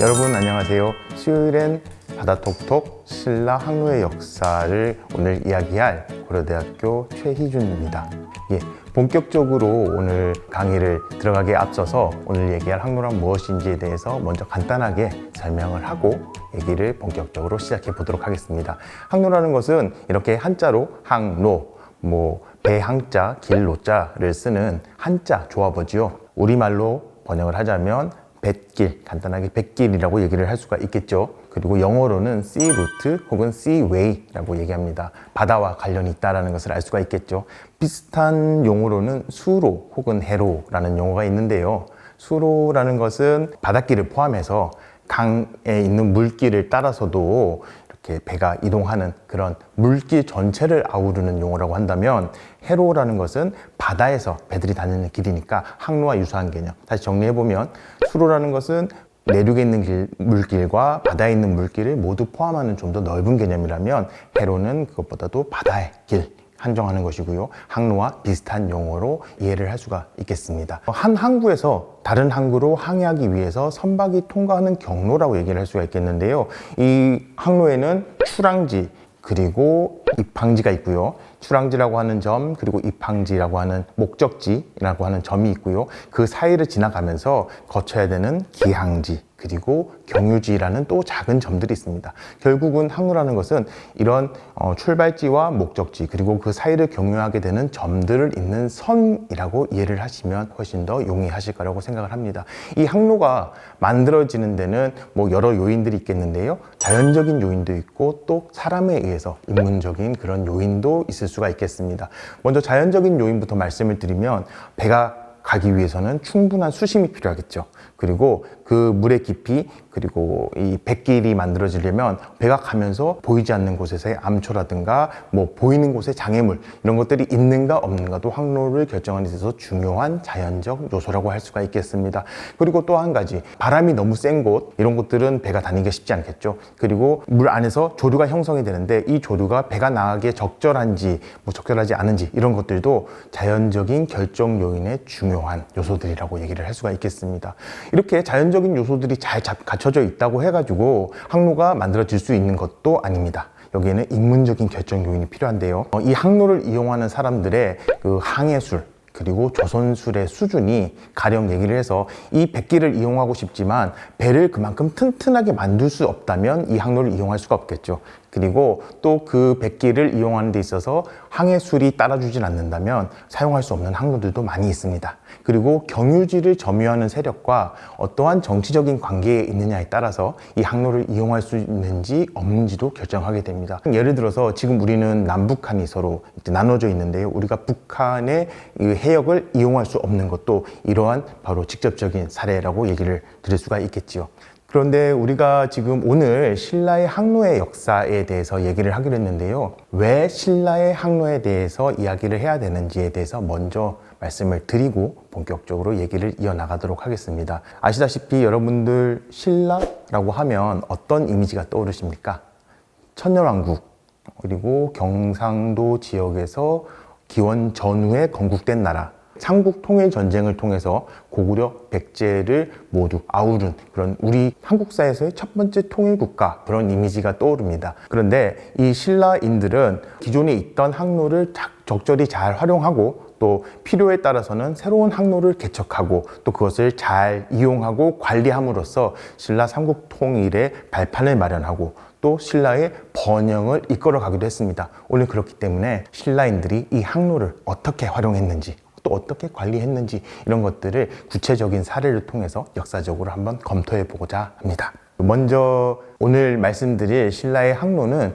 여러분 안녕하세요. 수요일엔 바다톡톡 신라 항로의 역사를 오늘 이야기할 고려대학교 최희준입니다. 본격적으로 오늘 강의를 들어가기에 앞서서 오늘 얘기할 항로란 무엇인지에 대해서 먼저 간단하게 설명을 하고 얘기를 본격적으로 시작해 보도록 하겠습니다. 항로라는 것은 이렇게 한자로 항로, 배항자, 길로자를 쓰는 한자 조합어지요. 우리말로 번역을 하자면 뱃길, 간단하게 뱃길이라고 얘기를 할 수가 있겠죠. 그리고 영어로는 sea route 혹은 sea way라고 얘기합니다. 바다와 관련이 있다는 것을 알 수가 있겠죠. 비슷한 용어로는 수로 혹은 해로라는 용어가 있는데요. 수로라는 것은 바닷길을 포함해서 강에 있는 물길을 따라서도 이렇게 배가 이동하는 그런 물길 전체를 아우르는 용어라고 한다면, 해로라는 것은 바다에서 배들이 다니는 길이니까 항로와 유사한 개념. 다시 정리해보면, 수로라는 것은 내륙에 있는 물길과 바다에 있는 물길을 모두 포함하는 좀 더 넓은 개념이라면, 해로는 그것보다도 바다의 길 한정하는 것이고요. 항로와 비슷한 용어로 이해를 할 수가 있겠습니다. 한 항구에서 다른 항구로 항해하기 위해서 선박이 통과하는 경로라고 얘기를 할 수가 있겠는데요. 이 항로에는 출항지 그리고 입항지가 있고요. 출항지라고 하는 점, 그리고 입항지라고 하는 목적지라고 하는 점이 있고요. 그 사이를 지나가면서 거쳐야 되는 기항지, 그리고 경유지라는 또 작은 점들이 있습니다. 결국은 항로라는 것은 이런 출발지와 목적지, 그리고 그 사이를 경유하게 되는 점들을 잇는 선이라고 이해를 하시면 훨씬 더 용이하실 거라고 생각을 합니다. 이 항로가 만들어지는 데는 여러 요인들이 있겠는데요. 자연적인 요인도 있고 또 사람에 의해서 인문적인 그런 요인도 있을 수가 있겠습니다. 먼저 자연적인 요인부터 말씀을 드리면, 배가 가기 위해서는 충분한 수심이 필요하겠죠. 그리고 그 물의 깊이, 그리고 이 뱃길이 만들어지려면 배가 가면서 보이지 않는 곳에서의 암초라든가 보이는 곳에 장애물, 이런 것들이 있는가 없는가도 항로를 결정하는 데 있어서 중요한 자연적 요소라고 할 수가 있겠습니다. 그리고 또 한 가지, 바람이 너무 센 곳, 이런 곳들은 배가 다니기가 쉽지 않겠죠. 그리고 물 안에서 조류가 형성이 되는데, 이 조류가 배가 나가기에 적절한지 적절하지 않은지, 이런 것들도 자연적인 결정 요인의 중요한 요소들이라고 얘기를 할 수가 있겠습니다. 이렇게 자연적인 요소들이 잘 갖춰져 있다고 해가지고 항로가 만들어질 수 있는 것도 아닙니다. 여기에는 인문적인 결정 요인이 필요한데요. 이 항로를 이용하는 사람들의 그 항해술, 그리고 조선술의 수준이 가령 얘기를 해서, 이 뱃길을 이용하고 싶지만 배를 그만큼 튼튼하게 만들 수 없다면 이 항로를 이용할 수가 없겠죠. 그리고 또 그 뱃길을 이용하는 데 있어서 항해술이 따라주진 않는다면 사용할 수 없는 항로들도 많이 있습니다. 그리고 경유지를 점유하는 세력과 어떠한 정치적인 관계에 있느냐에 따라서 이 항로를 이용할 수 있는지 없는지도 결정하게 됩니다. 예를 들어서 지금 우리는 남북한이 서로 나눠져 있는데요. 우리가 북한의 해역을 이용할 수 없는 것도 이러한 바로 직접적인 사례라고 얘기를 드릴 수가 있겠지요. 그런데 우리가 지금 오늘 신라의 항로의 역사에 대해서 얘기를 하기로 했는데요. 왜 신라의 항로에 대해서 이야기를 해야 되는지에 대해서 먼저 말씀을 드리고 본격적으로 얘기를 이어나가도록 하겠습니다. 아시다시피 여러분들 신라라고 하면 어떤 이미지가 떠오르십니까? 천년왕국, 그리고 경상도 지역에서 기원 전후에 건국된 나라, 삼국 통일 전쟁을 통해서 고구려, 백제를 모두 아우른 그런 우리 한국사에서의 첫 번째 통일 국가, 그런 이미지가 떠오릅니다. 그런데 이 신라인들은 기존에 있던 항로를 적절히 잘 활용하고, 또 필요에 따라서는 새로운 항로를 개척하고, 또 그것을 잘 이용하고 관리함으로써 신라 삼국 통일의 발판을 마련하고, 또 신라의 번영을 이끌어 가기도 했습니다. 오늘 그렇기 때문에 신라인들이 이 항로를 어떻게 활용했는지, 또 어떻게 관리했는지, 이런 것들을 구체적인 사례를 통해서 역사적으로 한번 검토해 보고자 합니다. 먼저 오늘 말씀드릴 신라의 항로는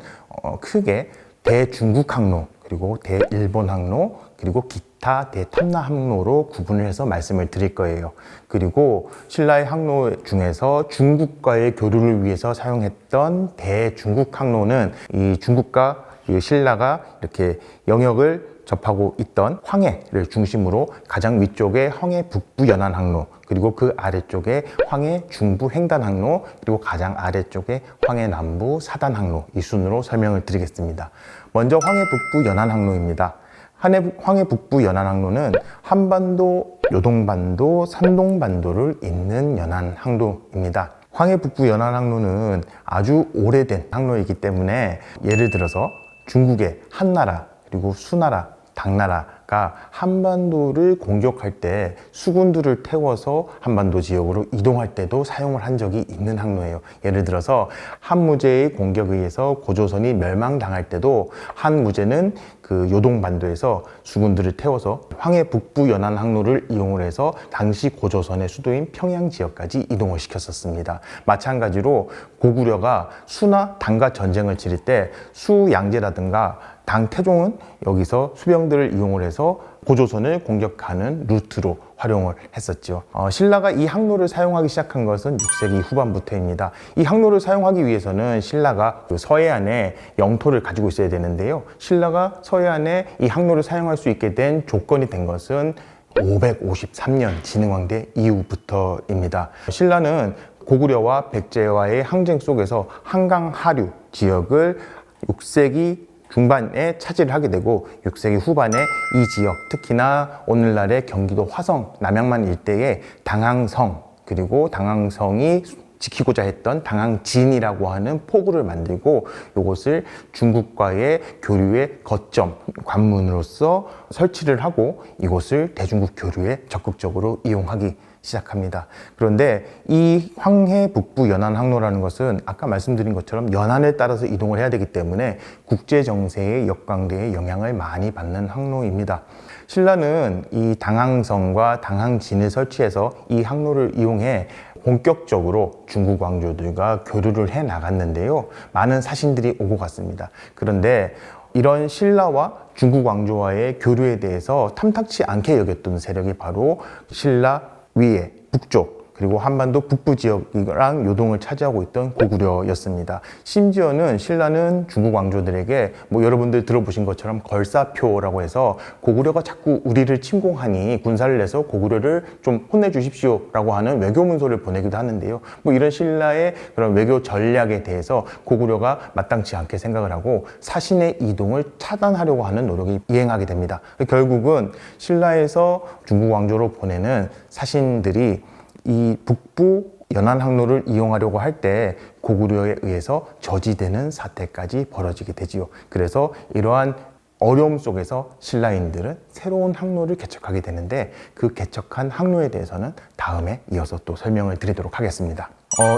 크게 대중국 항로, 그리고 대일본 항로, 그리고 기타 대탐나 항로로 구분을 해서 말씀을 드릴 거예요. 그리고 신라의 항로 중에서 중국과의 교류를 위해서 사용했던 대중국 항로는 이 중국과 신라가 이렇게 영역을 접하고 있던 황해를 중심으로 가장 위쪽에 황해 북부 연안 항로, 그리고 그 아래쪽에 황해 중부 횡단 항로, 그리고 가장 아래쪽에 황해 남부 사단 항로, 이 순으로 설명을 드리겠습니다. 먼저 황해 북부 연안 항로입니다. 황해 북부 연안 항로는 한반도, 요동반도, 산동반도를 잇는 연안 항로입니다. 황해 북부 연안 항로는 아주 오래된 항로이기 때문에 예를 들어서 중국의 한나라 그리고 수나라, 당나라가 한반도를 공격할 때 수군들을 태워서 한반도 지역으로 이동할 때도 사용을 한 적이 있는 항로예요. 예를 들어서 한무제의 공격에 의해서 고조선이 멸망당할 때도 한무제는 그 요동반도에서 수군들을 태워서 황해 북부 연안 항로를 이용을 해서 당시 고조선의 수도인 평양 지역까지 이동을 시켰었습니다. 마찬가지로 고구려가 수나 당과 전쟁을 치를 때 수양제라든가 당 태종은 여기서 수병들을 이용을 해서 고조선을 공격하는 루트로 활용을 했었죠. 신라가 이 항로를 사용하기 시작한 것은 6세기 후반부터입니다. 이 항로를 사용하기 위해서는 신라가 그 서해안에 영토를 가지고 있어야 되는데요. 신라가 서해안에 이 항로를 사용할 수 있게 된 조건이 된 것은 553년 진흥왕대 이후부터입니다. 신라는 고구려와 백제와의 항쟁 속에서 한강 하류 지역을 6세기 중반에 차지를 하게 되고 6세기 후반에 이 지역, 특히나 오늘날의 경기도 화성, 남양만 일대의 당항성, 그리고 당항성이 지키고자 했던 당항진이라고 하는 포구를 만들고 이것을 중국과의 교류의 거점, 관문으로서 설치를 하고 이곳을 대중국 교류에 적극적으로 이용하기 시작합니다. 그런데 이 황해 북부 연안 항로라는 것은 아까 말씀드린 것처럼 연안을 따라서 이동을 해야 되기 때문에 국제 정세의 역광대의 영향을 많이 받는 항로입니다. 신라는 이 당항성과 당항진을 설치해서 이 항로를 이용해 본격적으로 중국 왕조들과 교류를 해 나갔는데요. 많은 사신들이 오고 갔습니다. 그런데 이런 신라와 중국 왕조와의 교류에 대해서 탐탁치 않게 여겼던 세력이 바로 신라 위에 북쪽 그리고 한반도 북부 지역이랑 요동을 차지하고 있던 고구려였습니다. 심지어는 신라는 중국 왕조들에게 여러분들 들어보신 것처럼 걸사표라고 해서 고구려가 자꾸 우리를 침공하니 군사를 내서 고구려를 좀 혼내주십시오 라고 하는 외교 문서를 보내기도 하는데요. 이런 신라의 그런 외교 전략에 대해서 고구려가 마땅치 않게 생각을 하고 사신의 이동을 차단하려고 하는 노력이 이행하게 됩니다. 결국은 신라에서 중국 왕조로 보내는 사신들이 이 북부 연안 항로를 이용하려고 할 때 고구려에 의해서 저지되는 사태까지 벌어지게 되지요. 그래서 이러한 어려움 속에서 신라인들은 새로운 항로를 개척하게 되는데 그 개척한 항로에 대해서는 다음에 이어서 또 설명을 드리도록 하겠습니다.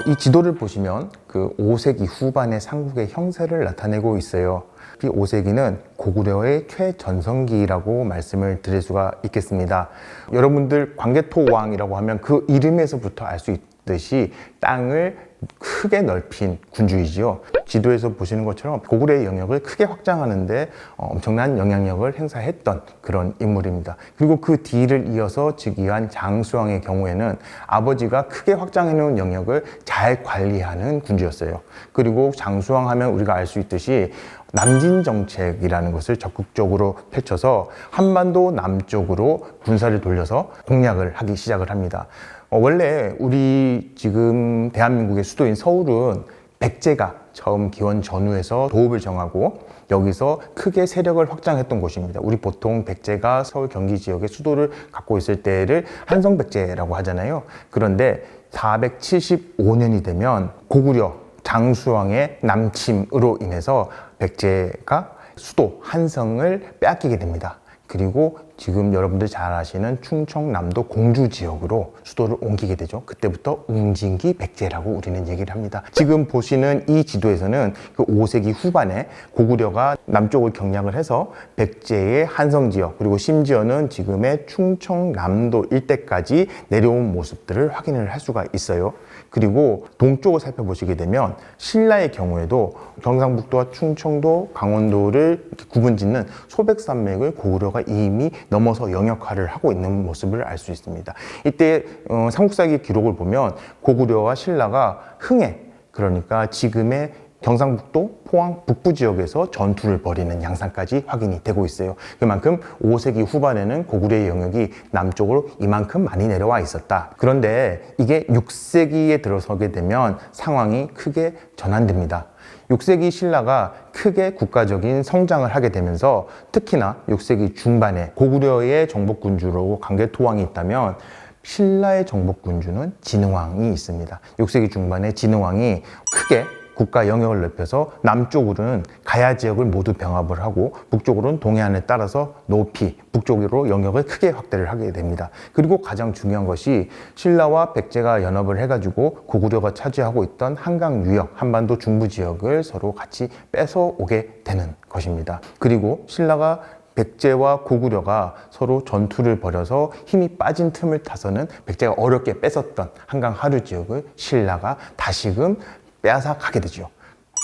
이 지도를 보시면 그 5세기 후반의 삼국의 형세를 나타내고 있어요. 이 5세기는 고구려의 최전성기라고 말씀을 드릴 수가 있겠습니다. 여러분들 광개토왕이라고 하면 그 이름에서부터 알 수 있듯이 땅을 크게 넓힌 군주이지요. 지도에서 보시는 것처럼 고구려의 영역을 크게 확장하는데 엄청난 영향력을 행사했던 그런 인물입니다. 그리고 그 뒤를 이어서 즉위한 장수왕의 경우에는 아버지가 크게 확장해 놓은 영역을 잘 관리하는 군주였어요. 그리고 장수왕 하면 우리가 알 수 있듯이 남진 정책이라는 것을 적극적으로 펼쳐서 한반도 남쪽으로 군사를 돌려서 공략을 하기 시작을 합니다. 원래 우리 지금 대한민국의 수도인 서울은 백제가 처음 기원 전후에서 도읍을 정하고 여기서 크게 세력을 확장했던 곳입니다. 우리 보통 백제가 서울 경기 지역의 수도를 갖고 있을 때를 한성백제라고 하잖아요. 그런데 475년이 되면 고구려 장수왕의 남침으로 인해서 백제가 수도 한성을 빼앗기게 됩니다. 그리고 지금 여러분들 잘 아시는 충청남도 공주 지역으로 수도를 옮기게 되죠. 그때부터 웅진기 백제라고 우리는 얘기를 합니다. 지금 보시는 이 지도에서는 그 5세기 후반에 고구려가 남쪽을 경략을 해서 백제의 한성 지역 그리고 심지어는 지금의 충청남도 일대까지 내려온 모습들을 확인을 할 수가 있어요. 그리고 동쪽을 살펴보시게 되면 신라의 경우에도 경상북도와 충청도, 강원도를 구분짓는 소백산맥을 고구려가 이미 넘어서 영역화를 하고 있는 모습을 알 수 있습니다. 이때 삼국사기 기록을 보면 고구려와 신라가 흥해, 그러니까 지금의 경상북도, 포항 북부 지역에서 전투를 벌이는 양상까지 확인이 되고 있어요. 그만큼 5세기 후반에는 고구려의 영역이 남쪽으로 이만큼 많이 내려와 있었다. 그런데 이게 6세기에 들어서게 되면 상황이 크게 전환됩니다. 6세기 신라가 크게 국가적인 성장을 하게 되면서 특히나 6세기 중반에 고구려의 정복군주로 광개토왕이 있다면 신라의 정복군주는 진흥왕이 있습니다. 6세기 중반에 진흥왕이 크게 국가 영역을 넓혀서 남쪽으로는 가야 지역을 모두 병합을 하고 북쪽으로는 동해안을 따라서 높이 북쪽으로 영역을 크게 확대를 하게 됩니다. 그리고 가장 중요한 것이 신라와 백제가 연합을 해가지고 고구려가 차지하고 있던 한강 유역, 한반도 중부 지역을 서로 같이 뺏어오게 되는 것입니다. 그리고 신라가 백제와 고구려가 서로 전투를 벌여서 힘이 빠진 틈을 타서는 백제가 어렵게 뺏었던 한강 하류 지역을 신라가 다시금 빼앗아 가게 되죠.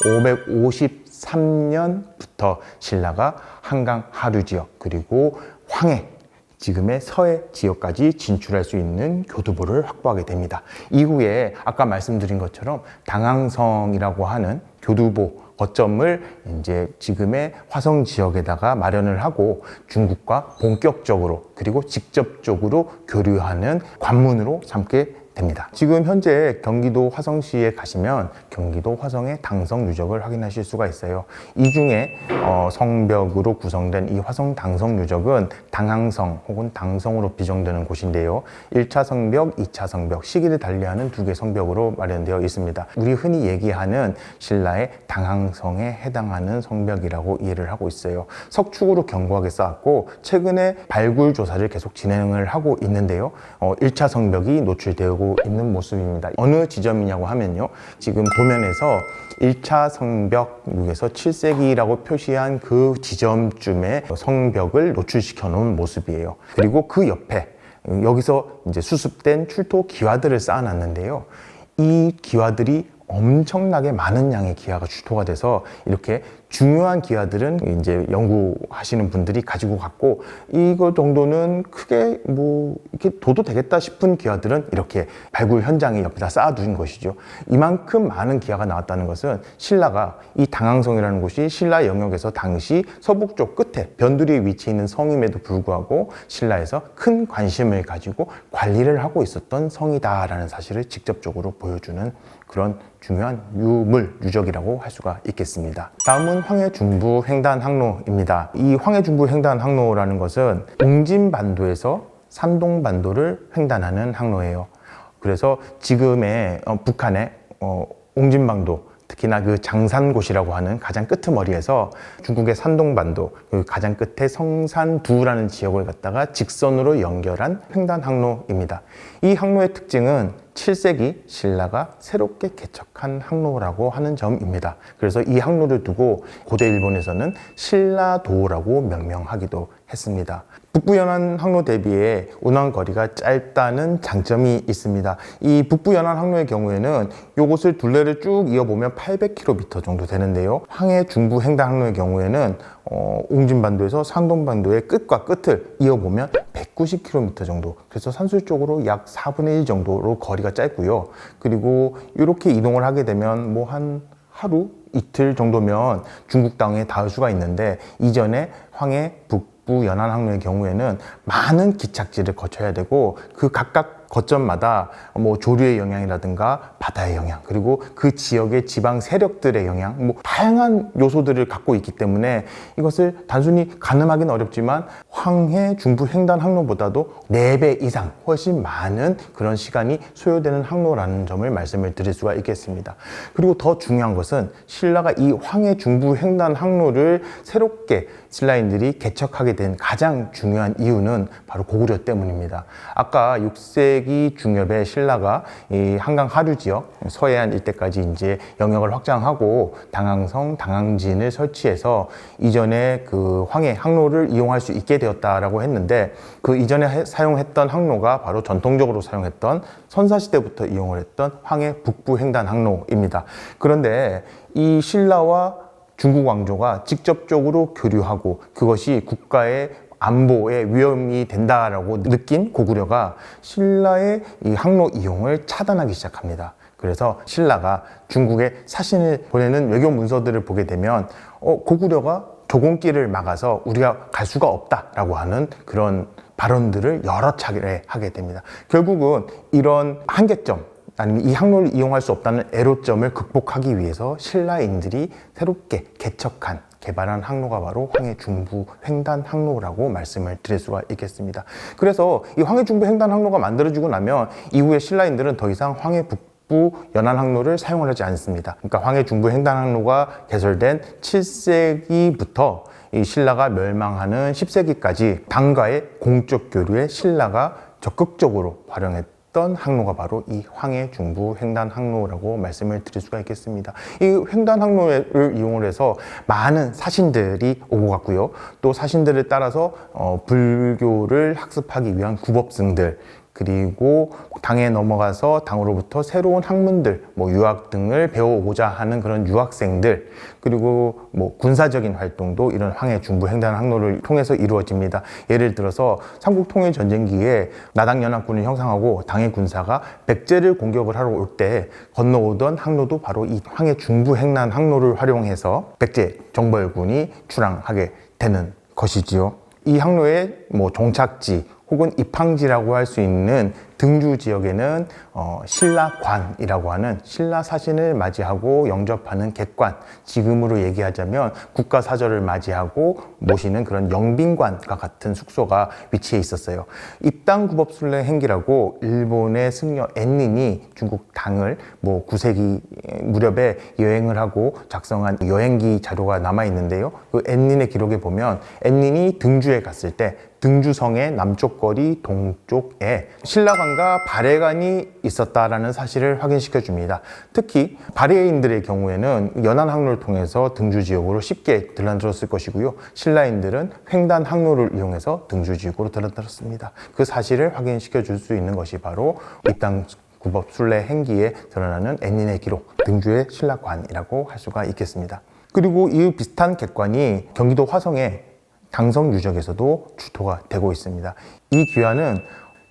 553년부터 신라가 한강 하류 지역 그리고 황해, 지금의 서해 지역까지 진출할 수 있는 교두보를 확보하게 됩니다. 이후에 아까 말씀드린 것처럼 당항성이라고 하는 교두보 거점을 이제 지금의 화성 지역에다가 마련을 하고 중국과 본격적으로 그리고 직접적으로 교류하는 관문으로 삼게 됩니다. 지금 현재 경기도 화성시에 가시면 경기도 화성의 당성 유적을 확인하실 수가 있어요. 이 중에 성벽으로 구성된 이 화성 당성 유적은 당항성 혹은 당성으로 비정되는 곳인데요. 1차 성벽, 2차 성벽, 시기를 달리하는 두 개의 성벽으로 마련되어 있습니다. 우리 흔히 얘기하는 신라의 당항성에 해당하는 성벽이라고 이해를 하고 있어요. 석축으로 견고하게 쌓았고 최근에 발굴 조사를 계속 진행을 하고 있는데요. 1차 성벽이 노출되고 있는 모습입니다. 어느 지점이냐고 하면요. 지금 도면에서 1차 성벽에서 7세기라고 표시한 그 지점쯤에 성벽을 노출시켜 놓은 모습이에요. 그리고 그 옆에 여기서 이제 수습된 출토 기와들을 쌓아놨는데요. 이 기와들이 엄청나게 많은 양의 기와가 출토가 돼서 이렇게 중요한 기와들은 이제 연구하시는 분들이 가지고 갔고 이거 정도는 크게 뭐 이렇게 둬도 되겠다 싶은 기와들은 이렇게 발굴 현장에 옆에다 쌓아두신 것이죠. 이만큼 많은 기와가 나왔다는 것은 신라가 이 당항성이라는 곳이 신라 영역에서 당시 서북쪽 끝에 변두리에 위치해 있는 성임에도 불구하고 신라에서 큰 관심을 가지고 관리를 하고 있었던 성이다라는 사실을 직접적으로 보여주는 그런 중요한 유적이라고 할 수가 있겠습니다. 다음은 황해중부 횡단항로입니다. 이 황해중부 횡단항로라는 것은 옹진반도에서 산동반도를 횡단하는 항로예요. 그래서 지금의 북한의 옹진반도, 특히나 그 장산고시라고 하는 가장 끄트머리에서 중국의 산동반도, 그 가장 끝에 성산두라는 지역을 갖다가 직선으로 연결한 횡단항로입니다. 이 항로의 특징은 7세기 신라가 새롭게 개척한 항로라고 하는 점입니다. 그래서 이 항로를 두고 고대 일본에서는 신라도라고 명명하기도 했습니다. 북부연안 항로 대비에 운항거리가 짧다는 장점이 있습니다. 이 북부연안 항로의 경우에는 이곳을 둘레를 쭉 이어보면 800km 정도 되는데요. 황해 중부 횡단 항로의 경우에는 옹진반도에서 산동반도의 끝과 끝을 이어보면 190km 정도, 그래서 산술적으로 약 4분의 1 정도로 거리가 짧고요. 그리고 이렇게 이동을 하게 되면 뭐 한 하루, 이틀 정도면 중국 땅에 닿을 수가 있는데 이전에 황해 북부 연안 항로의 경우에는 많은 기착지를 거쳐야 되고 그 각각 거점마다 뭐 조류의 영향이라든가 바다의 영향, 그리고 그 지역의 지방 세력들의 영향, 뭐 다양한 요소들을 갖고 있기 때문에 이것을 단순히 가늠하기는 어렵지만 황해 중부 횡단 항로보다도 4배 이상 훨씬 많은 그런 시간이 소요되는 항로라는 점을 말씀을 드릴 수가 있겠습니다. 그리고 더 중요한 것은 신라가 이 황해 중부 횡단 항로를 새롭게 신라인들이 개척하게 된 가장 중요한 이유는 바로 고구려 때문입니다. 아까 6세기 중엽에 신라가 이 한강 하류 지역 서해안 일대까지 이제 영역을 확장하고 당항성, 당항진을 설치해서 이전에 그 황해 항로를 이용할 수 있게 되었다라고 했는데 그 이전에 사용했던 항로가 바로 전통적으로 사용했던 선사시대부터 이용을 했던 황해 북부 횡단 항로입니다. 그런데 이 신라와 중국 왕조가 직접적으로 교류하고 그것이 국가의 안보에 위험이 된다라고 느낀 고구려가 신라의 이 항로 이용을 차단하기 시작합니다. 그래서 신라가 중국에 사신을 보내는 외교 문서들을 보게 되면 고구려가 조공길을 막아서 우리가 갈 수가 없다라고 하는 그런 발언들을 여러 차례 하게 됩니다. 결국은 이런 한계점, 아니면 이 항로를 이용할 수 없다는 애로점을 극복하기 위해서 신라인들이 새롭게 개척한 개발한 항로가 바로 황해중부 횡단 항로라고 말씀을 드릴 수가 있겠습니다. 그래서 이 황해중부 횡단 항로가 만들어지고 나면 이후에 신라인들은 더 이상 황해북부 연안 항로를 사용을 하지 않습니다. 그러니까 황해중부 횡단 항로가 개설된 7세기부터 이 신라가 멸망하는 10세기까지 당과의 공적 교류에 신라가 적극적으로 활용했던 항로가 바로 이 황해중부 횡단 항로라고 말씀을 드릴 수가 있겠습니다. 이 횡단 항로를 이용을 해서 많은 사신들이 오고 갔고요. 또 사신들을 따라서 불교를 학습하기 위한 구법승들, 그리고 당에 넘어가서 당으로부터 새로운 학문들, 유학 등을 배워오고자 하는 그런 유학생들, 그리고 군사적인 활동도 이런 황해중부 횡단 항로를 통해서 이루어집니다. 예를 들어서 삼국통일전쟁기에 나당연합군을 형성하고 당의 군사가 백제를 공격을 하러 올 때 건너오던 항로도 바로 이 황해중부 횡단 항로를 활용해서 백제 정벌군이 출항하게 되는 것이지요. 이 항로의 종착지 혹은 입항지라고 할 수 있는 등주 지역에는 신라관이라고 하는 신라 사신을 맞이하고 영접하는 객관, 지금으로 얘기하자면 국가사절을 맞이하고 모시는 그런 영빈관과 같은 숙소가 위치해 있었어요. 입당구법순례 행기라고 일본의 승려 앤닌이 중국 당을 9세기 무렵에 여행을 하고 작성한 여행기 자료가 남아 있는데요. 그 앤닌의 기록에 보면 앤닌이 등주에 갔을 때 등주성의 남쪽 거리 동쪽에 신라관과 발해관이 있었다라는 사실을 확인시켜 줍니다. 특히 발해인들의 경우에는 연안 항로를 통해서 등주 지역으로 쉽게 들락들었을 것이고요. 신라인들은 횡단 항로를 이용해서 등주 지역으로 들락들었습니다. 그 사실을 확인시켜 줄 수 있는 것이 바로 입당 구법 순례 행기에 드러나는 앤닌의 기록, 등주의 신라관이라고 할 수가 있겠습니다. 그리고 이 비슷한 객관이 경기도 화성의 당성 유적에서도 출토가 되고 있습니다. 이 기와는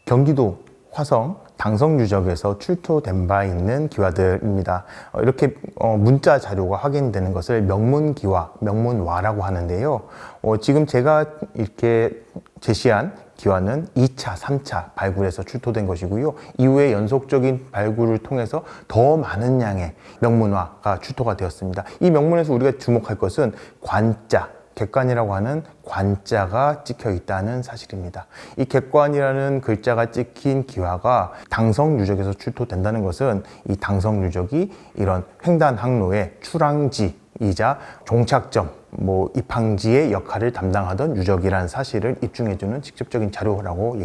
경기도 화성 당성 유적에서 출토된 바 있는 기와들입니다. 이렇게 문자 자료가 확인되는 것을 명문기와, 명문와라고 하는데요. 지금 제가 이렇게 제시한 기와는 2차, 3차 발굴에서 출토된 것이고요. 이후에 연속적인 발굴을 통해서 더 많은 양의 명문화가 출토가 되었습니다. 이 명문에서 우리가 주목할 것은 관자, 객관이라고 하는 관자가 찍혀 있다는 사실입니다. 이 객관이라는 글자가 찍힌 기와가 당성 유적에서 출토된다는 것은 이 당성 유적이 이런 횡단 항로의 출항지이자 종착점, 입항지의 역할을 담당하던 유적이라는 사실을 입증해주는 직접적인 자료라고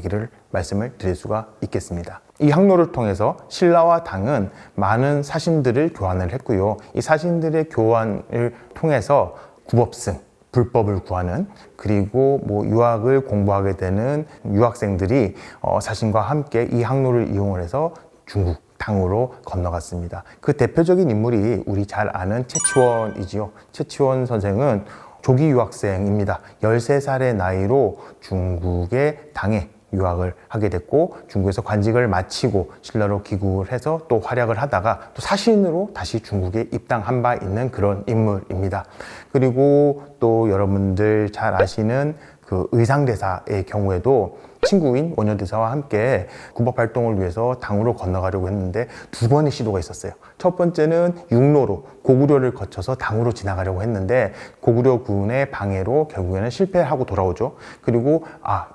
말씀을 드릴 수가 있겠습니다. 이 항로를 통해서 신라와 당은 많은 사신들을 교환을 했고요. 이 사신들의 교환을 통해서 구법승, 불법을 구하는, 그리고 유학을 공부하게 되는 유학생들이 사신과 함께 이 항로를 이용을 해서 중국 당으로 건너갔습니다. 그 대표적인 인물이 우리 잘 아는 최치원이지요. 최치원 선생은 조기 유학생입니다. 13살의 나이로 중국의 당에 유학을 하게 됐고, 중국에서 관직을 마치고 신라로 귀국을 해서 또 활약을 하다가 또 사신으로 다시 중국에 입당한 바 있는 그런 인물입니다. 그리고 또 여러분들 잘 아시는 그 의상대사의 경우에도 친구인 원효대사와 함께 구법 활동을 위해서 당으로 건너가려고 했는데 2번의 시도가 있었어요. 첫 번째는 육로로 고구려를 거쳐서 당으로 지나가려고 했는데 고구려군의 방해로 결국에는 실패하고 돌아오죠. 그리고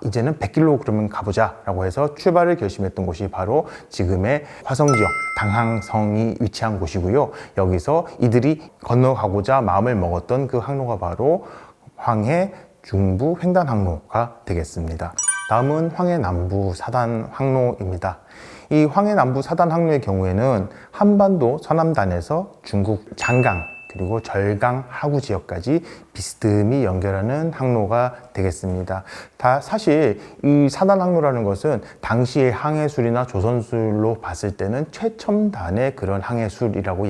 이제는 백길로 그러면 가보자 라고 해서 출발을 결심했던 곳이 바로 지금의 화성 지역 당항성이 위치한 곳이고요. 여기서 이들이 건너가고자 마음을 먹었던 그 항로가 바로 황해 중부 횡단 항로가 되겠습니다. 다음은 황해 남부 사단 항로입니다. 이 황해 남부 사단 항로의 경우에는 한반도 서남단에서 중국 장강 그리고 절강 하구 지역까지 비스듬히 연결하는 항로가 되겠습니다. 사실 이 사단 항로라는 것은 당시의 항해술이나 조선술로 봤을 때는 최첨단의 그런 항해술이라고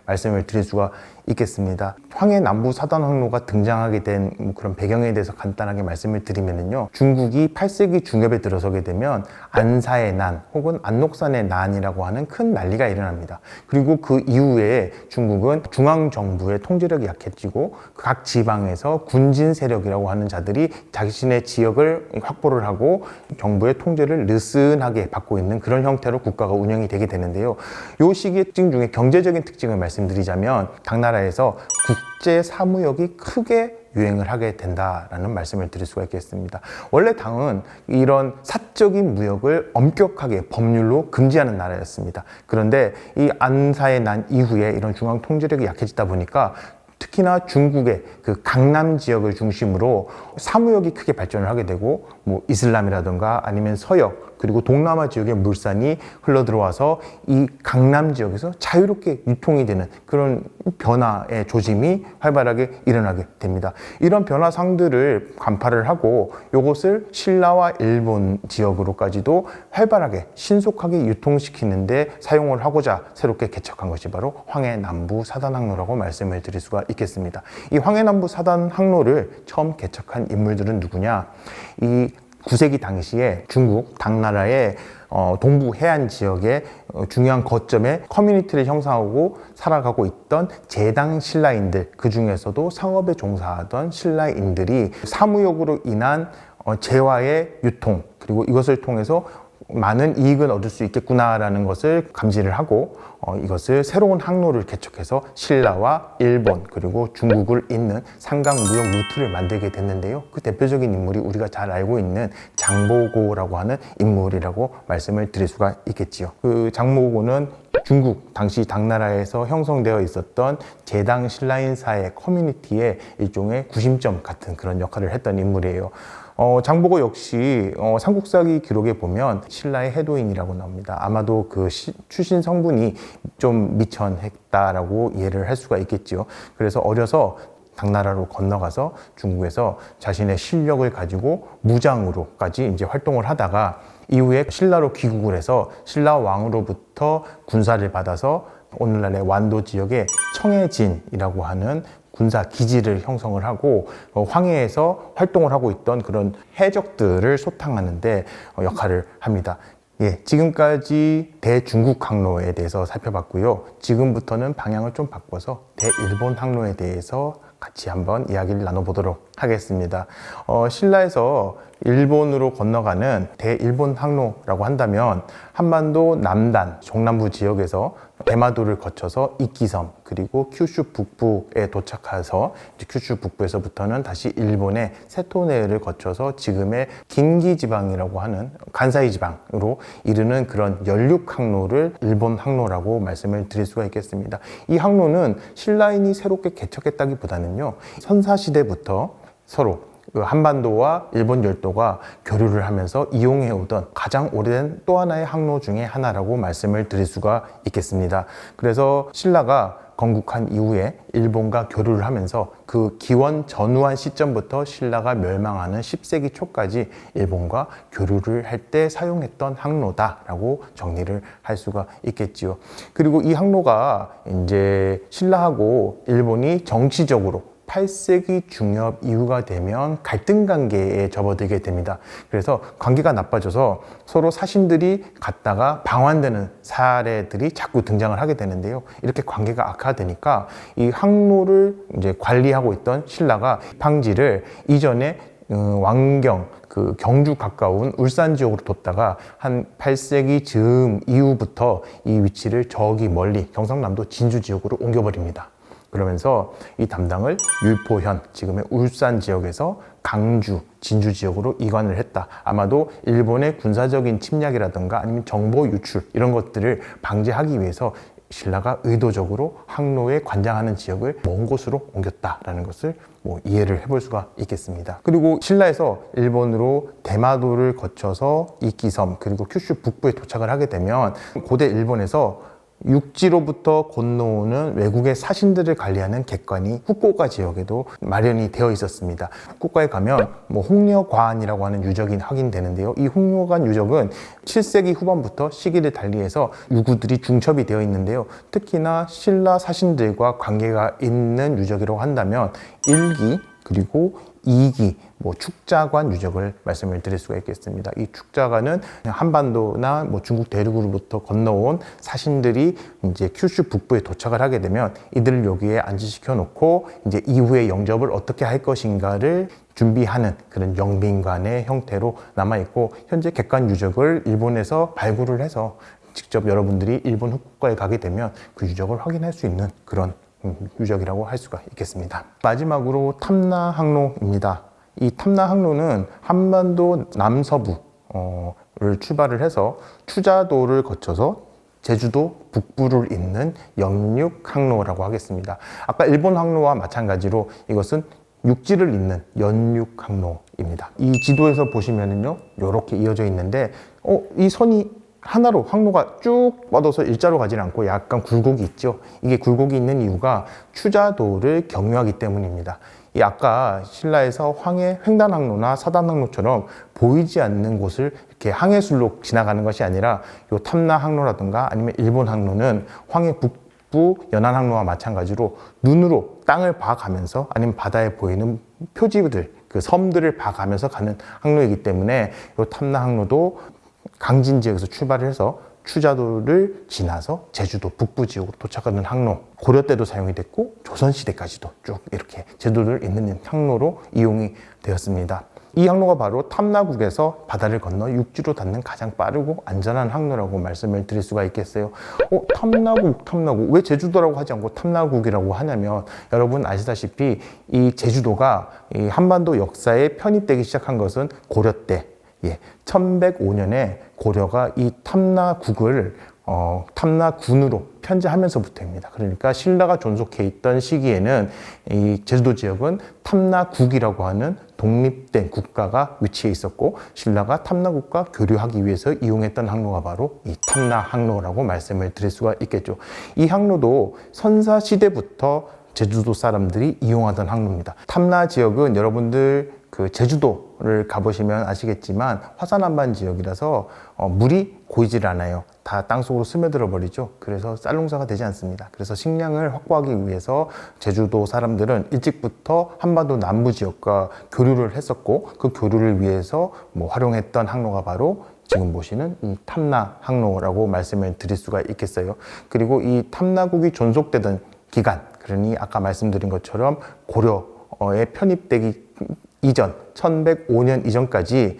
말씀을 드릴 수가 있겠습니다. 황해 남부 사단 항로가 등장하게 된 그런 배경에 대해서 간단하게 말씀을 드리면요. 중국이 8세기 중엽에 들어서게 되면 안사의 난 혹은 안록산의 난이라고 하는 큰 난리가 일어납니다. 그리고 그 이후에 중국은 중앙정부의 통제력이 약해지고 각 지방에서 군진 세력이라고 하는 자들이 자신의 지역을 확보를 하고 정부의 통제를 느슨하게 받고 있는 그런 형태로 국가가 운영이 되게 되는데요. 이 시기의 특징 중에 경제적인 특징을 말씀드리자면 당나라 당나라에서 국제 사무역이 크게 유행을 하게 된다라는 말씀을 드릴 수가 있겠습니다. 원래 당은 이런 사적인 무역을 엄격하게 법률로 금지하는 나라였습니다. 그런데 이 안사의 난 이후에 이런 중앙 통제력이 약해지다 보니까 특히나 중국의 그 강남 지역을 중심으로 사무역이 크게 발전을 하게 되고 뭐 이슬람이라든가 아니면 서역 그리고 동남아 지역의 물산이 흘러 들어와서 이 강남 지역에서 자유롭게 유통이 되는 그런 변화의 조짐이 활발하게 일어나게 됩니다. 이런 변화상들을 간파를 하고 이것을 신라와 일본 지역으로까지도 활발하게 신속하게 유통시키는데 사용을 하고자 새롭게 개척한 것이 바로 황해남부 사단항로라고 말씀을 드릴 수가 있겠습니다. 이 황해남부 사단항로를 처음 개척한 인물들은 누구냐? 이 9세기 당시에 중국 당나라의 동부 해안 지역의 중요한 거점에 커뮤니티를 형성하고 살아가고 있던 제당 신라인들, 그 중에서도 상업에 종사하던 신라인들이 사무역으로 인한 재화의 유통, 그리고 이것을 통해서 많은 이익을 얻을 수 있겠구나라는 것을 감지를 하고 이것을 새로운 항로를 개척해서 신라와 일본 그리고 중국을 잇는 상강 무역 루트를 만들게 됐는데요. 그 대표적인 인물이 우리가 잘 알고 있는 장보고라고 하는 인물이라고 말씀을 드릴 수가 있겠지요. 그 장보고는 중국 당시 당나라에서 형성되어 있었던 제당 신라인사의 커뮤니티의 일종의 구심점 같은 그런 역할을 했던 인물이에요. 장보고 역시 삼국사기 기록에 보면 신라의 해도인이라고 나옵니다. 아마도 그 출신 성분이 좀 미천했다라고 이해를 할 수가 있겠죠. 그래서 어려서 당나라로 건너가서 중국에서 자신의 실력을 가지고 무장으로까지 이제 활동을 하다가 이후에 신라로 귀국을 해서 신라 왕으로부터 군사를 받아서 오늘날의 완도 지역의 청해진이라고 하는 군사 기지를 형성을 하고 황해에서 활동을 하고 있던 그런 해적들을 소탕하는데 역할을 합니다. 예, 지금까지 대중국 항로에 대해서 살펴봤고요. 지금부터는 방향을 좀 바꿔서 대일본 항로에 대해서 같이 한번 이야기를 나눠보도록 하겠습니다. 신라에서 일본으로 건너가는 대일본 항로라고 한다면 한반도 남단, 종남부 지역에서 대마도를 거쳐서 이끼섬 그리고 큐슈 북부에 도착해서 큐슈 북부에서부터는 다시 일본의 세토네를 거쳐서 지금의 긴기 지방이라고 하는 간사이 지방으로 이르는 그런 연륙 항로를 일본 항로라고 말씀을 드릴 수가 있겠습니다. 이 항로는 신라인이 새롭게 개척했다기보다는요, 선사시대부터 서로 한반도와 일본 열도가 교류를 하면서 이용해오던 가장 오래된 또 하나의 항로 중에 하나라고 말씀을 드릴 수가 있겠습니다. 그래서 신라가 건국한 이후에 일본과 교류를 하면서 그 기원 전후한 시점부터 신라가 멸망하는 10세기 초까지 일본과 교류를 할 때 사용했던 항로다라고 정리를 할 수가 있겠지요. 그리고 이 항로가 이제 신라하고 일본이 정치적으로 8세기 중엽 이후가 되면 갈등 관계에 접어들게 됩니다. 그래서 관계가 나빠져서 서로 사신들이 갔다가 방환되는 사례들이 자꾸 등장을 하게 되는데요. 이렇게 관계가 악화되니까 이 항로를 이제 관리하고 있던 신라가 방지를 이전에 왕경, 그 경주 가까운 울산 지역으로 뒀다가 한 8세기 즈음 이후부터 이 위치를 저기 멀리 경상남도 진주 지역으로 옮겨버립니다. 그러면서 이 담당을 율포현, 지금의 울산 지역에서 강주, 진주 지역으로 이관을 했다. 아마도 일본의 군사적인 침략이라든가 아니면 정보 유출 이런 것들을 방지하기 위해서 신라가 의도적으로 항로에 관장하는 지역을 먼 곳으로 옮겼다라는 것을 이해를 해볼 수가 있겠습니다. 그리고 신라에서 일본으로 대마도를 거쳐서 이끼섬 그리고 큐슈 북부에 도착을 하게 되면 고대 일본에서 육지로부터 건너오는 외국의 사신들을 관리하는 객관이 후쿠오카 지역에도 마련이 되어 있었습니다. 후쿠오카에 가면 홍려관이라고 하는 유적이 확인되는데요. 이 홍려관 유적은 7세기 후반부터 시기를 달리해서 유구들이 중첩이 되어 있는데요. 특히나 신라 사신들과 관계가 있는 유적이라고 한다면 1기 그리고 2기 축자관 유적을 말씀을 드릴 수가 있겠습니다. 이 축자관은 한반도나 중국 대륙으로부터 건너온 사신들이 이제 큐슈 북부에 도착을 하게 되면 이들을 여기에 안치시켜 놓고 이제 이후의 영접을 어떻게 할 것인가를 준비하는 그런 영빈관의 형태로 남아 있고, 현재 객관 유적을 일본에서 발굴을 해서 직접 여러분들이 일본 후쿠오카에 가게 되면 그 유적을 확인할 수 있는 그런 유적이라고 할 수가 있겠습니다. 마지막으로 탐라 항로입니다. 이 탐라 항로는 한반도 남서부를 출발을 해서 추자도를 거쳐서 제주도 북부를 잇는 영육 항로라고 하겠습니다. 아까 일본 항로와 마찬가지로 이것은 육지를 잇는 연육 항로입니다. 이 지도에서 보시면은요, 이렇게 이어져 있는데, 이 선이 하나로 항로가 쭉 뻗어서 일자로 가지 않고 약간 굴곡이 있죠. 이게 굴곡이 있는 이유가 추자도를 경유하기 때문입니다. 이 아까 신라에서 황해 횡단항로나 사단항로처럼 보이지 않는 곳을 이렇게 항해술로 지나가는 것이 아니라 요 탐라 항로라든가 아니면 일본 항로는 황해 북부 연안항로와 마찬가지로 눈으로 땅을 봐가면서 아니면 바다에 보이는 표지들, 그 섬들을 봐가면서 가는 항로이기 때문에 요 탐라 항로도 강진 지역에서 출발을 해서 추자도를 지나서 제주도 북부 지역으로 도착하는 항로, 고려 때도 사용이 됐고 조선시대까지도 쭉 이렇게 제주도를 잇는 항로로 이용이 되었습니다. 이 항로가 바로 탐라국에서 바다를 건너 육지로 닿는 가장 빠르고 안전한 항로라고 말씀을 드릴 수가 있겠어요. 탐라국 왜 제주도라고 하지 않고 탐라국이라고 하냐면, 여러분 아시다시피 이 제주도가 이 한반도 역사에 편입되기 시작한 것은 고려 때, 1105년에 고려가 이 탐라국을 탐라군으로 편제하면서부터입니다. 그러니까 신라가 존속해 있던 시기에는 이 제주도 지역은 탐라국이라고 하는 독립된 국가가 위치해 있었고, 신라가 탐라국과 교류하기 위해서 이용했던 항로가 바로 이 탐라 항로라고 말씀을 드릴 수가 있겠죠. 이 항로도 선사 시대부터 제주도 사람들이 이용하던 항로입니다. 탐라 지역은 여러분들 그 제주도를 가보시면 아시겠지만 화산암반 지역이라서 물이 고이질 않아요. 다 땅속으로 스며들어 버리죠. 그래서 쌀농사가 되지 않습니다. 그래서 식량을 확보하기 위해서 제주도 사람들은 일찍부터 한반도 남부 지역과 교류를 했었고, 그 교류를 위해서 활용했던 항로가 바로 지금 보시는 이 탐라 항로라고 말씀을 드릴 수가 있겠어요. 그리고 이 탐라국이 존속되던 기간, 그러니 아까 말씀드린 것처럼 고려에 편입되기 이전 1105년 이전까지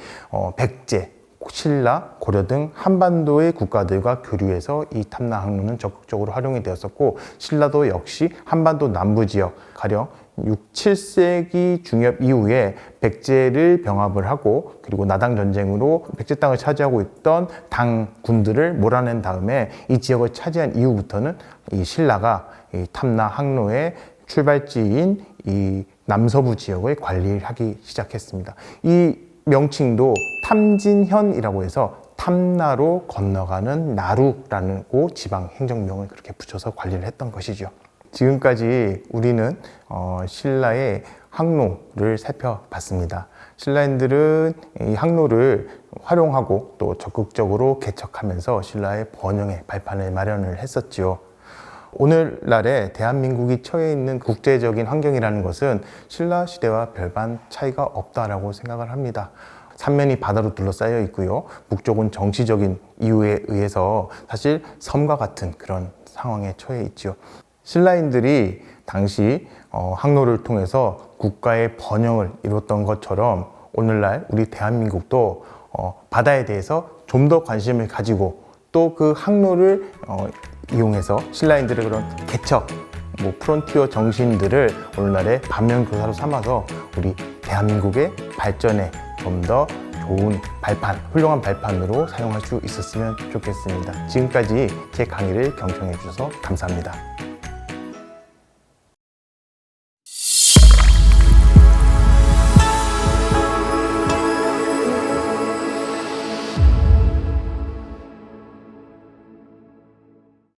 백제, 신라, 고려 등 한반도의 국가들과 교류해서 이 탐라 항로는 적극적으로 활용이 되었었고, 신라도 역시 한반도 남부 지역 가령 6, 7세기 중엽 이후에 백제를 병합을 하고, 그리고 나당 전쟁으로 백제 땅을 차지하고 있던 당 군들을 몰아낸 다음에 이 지역을 차지한 이후부터는 이 신라가 이 탐라 항로의 출발지인 이 남서부 지역을 관리하기 시작했습니다. 이 명칭도 탐진현이라고 해서 탐나로 건너가는 나루라고 지방 행정명을 그렇게 붙여서 관리를 했던 것이죠. 지금까지 우리는 신라의 항로를 살펴봤습니다. 신라인들은 이 항로를 활용하고 또 적극적으로 개척하면서 신라의 번영의 발판을 마련을 했었지요. 오늘날에 대한민국이 처해 있는 국제적인 환경이라는 것은 신라 시대와 별반 차이가 없다라고 생각을 합니다. 삼면이 바다로 둘러싸여 있고요. 북쪽은 정치적인 이유에 의해서 사실 섬과 같은 그런 상황에 처해 있죠. 신라인들이 당시 항로를 통해서 국가의 번영을 이뤘던 것처럼 오늘날 우리 대한민국도 바다에 대해서 좀 더 관심을 가지고 또 그 항로를 이용해서 신라인들의 그런 개척, 프론티어 정신들을 오늘날의 반면교사로 삼아서 우리 대한민국의 발전에 좀 더 좋은 발판, 훌륭한 발판으로 사용할 수 있었으면 좋겠습니다. 지금까지 제 강의를 경청해 주셔서 감사합니다.